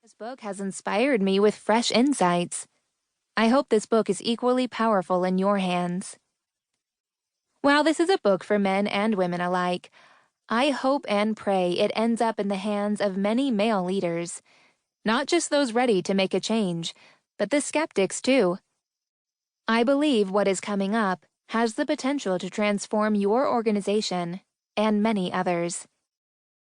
This book has inspired me with fresh insights. I hope this book is equally powerful in your hands. While this is a book for men and women alike, I hope and pray it ends up in the hands of many male leaders, not just those ready to make a change, but the skeptics too. I believe what is coming up has the potential to transform your organization and many others.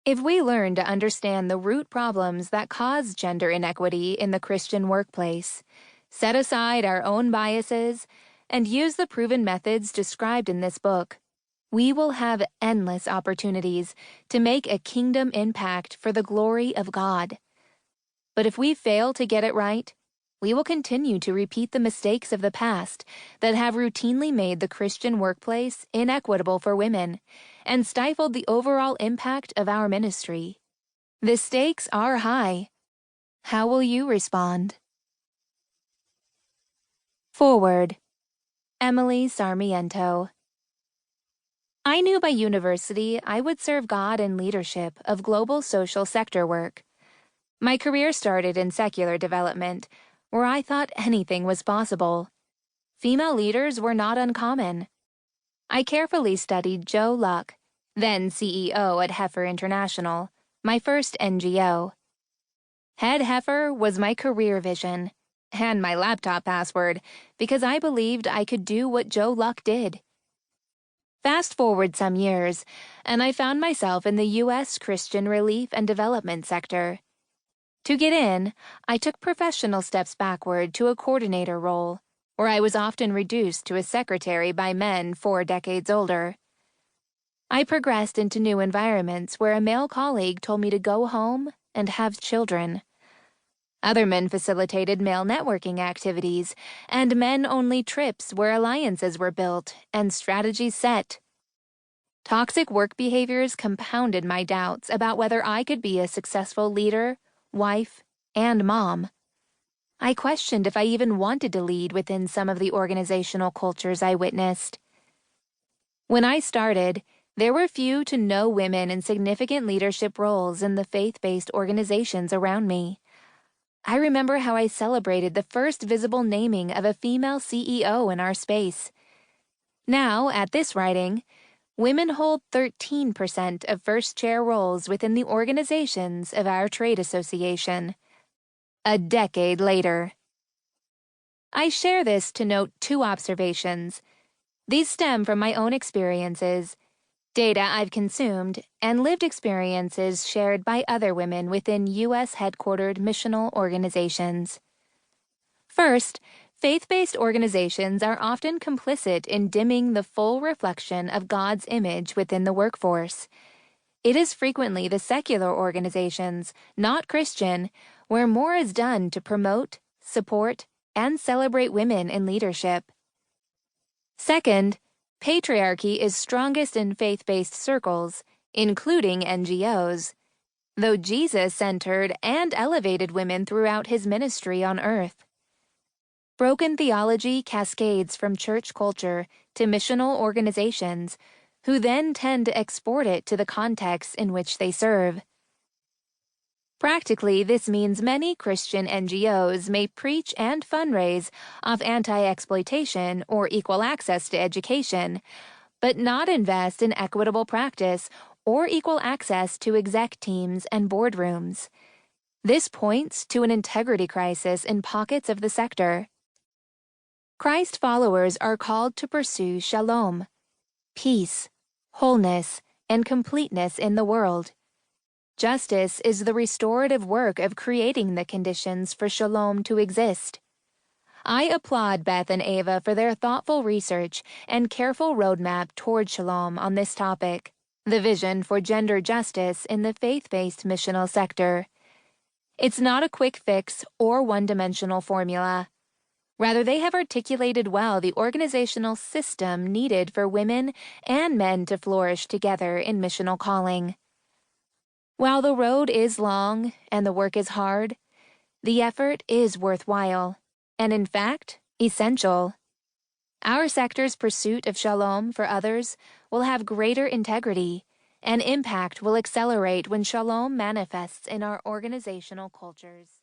If we learn to understand the root problems that cause gender inequity in the Christian workplace, set aside our own biases, and use the proven methods described in this book, we will have endless opportunities to make a kingdom impact for the glory of God. But if we fail to get it right, we will continue to repeat the mistakes of the past that have routinely made the Christian workplace inequitable for women and stifled the overall impact of our ministry. The stakes are high. How will you respond? Forward. Emily Sarmiento. I knew by university I would serve God in leadership of global social sector work. My career started in secular development, where I thought anything was possible. Female leaders were not uncommon. I carefully studied Joe Luck, then CEO at Heifer International, my first NGO. Head Heifer was my career vision, and my laptop password, because I believed I could do what Joe Luck did. Fast forward some years, and I found myself in the U.S. Christian relief and development sector. To get in, I took professional steps backward to a coordinator role, where I was often reduced to a secretary by men 4 decades older. I progressed into new environments where a male colleague told me to go home and have children. Other men facilitated male networking activities and men-only trips where alliances were built and strategies set. Toxic work behaviors compounded my doubts about whether I could be a successful leader, wife, and mom. I questioned if I even wanted to lead within some of the organizational cultures I witnessed. When I started, there were few to no women in significant leadership roles in the faith-based organizations around me. I remember how I celebrated the first visible naming of a female CEO in our space. Now, at this writing, women hold 13% of first chair roles within the organizations of our trade association. A decade later. I share this to note 2 observations. These stem from my own experiences, data I've consumed, and lived experiences shared by other women within U.S. headquartered missional organizations. First, faith-based organizations are often complicit in dimming the full reflection of God's image within the workforce. It is frequently the secular organizations, not Christian, where more is done to promote, support, and celebrate women in leadership. Second, patriarchy is strongest in faith-based circles, including NGOs, though Jesus centered and elevated women throughout his ministry on earth. Broken theology cascades from church culture to missional organizations, who then tend to export it to the contexts in which they serve. Practically, this means many Christian NGOs may preach and fundraise off anti-exploitation or equal access to education, but not invest in equitable practice or equal access to exec teams and boardrooms. This points to an integrity crisis in pockets of the sector. Christ followers are called to pursue shalom, peace, wholeness, and completeness in the world. Justice is the restorative work of creating the conditions for shalom to exist. I applaud Beth and Eeva for their thoughtful research and careful roadmap toward shalom on this topic, the vision for gender justice in the faith-based missional sector. It's not a quick fix or one-dimensional formula. Rather, they have articulated well the organizational system needed for women and men to flourish together in missional calling. While the road is long and the work is hard, the effort is worthwhile, and in fact, essential. Our sector's pursuit of shalom for others will have greater integrity, and impact will accelerate when shalom manifests in our organizational cultures.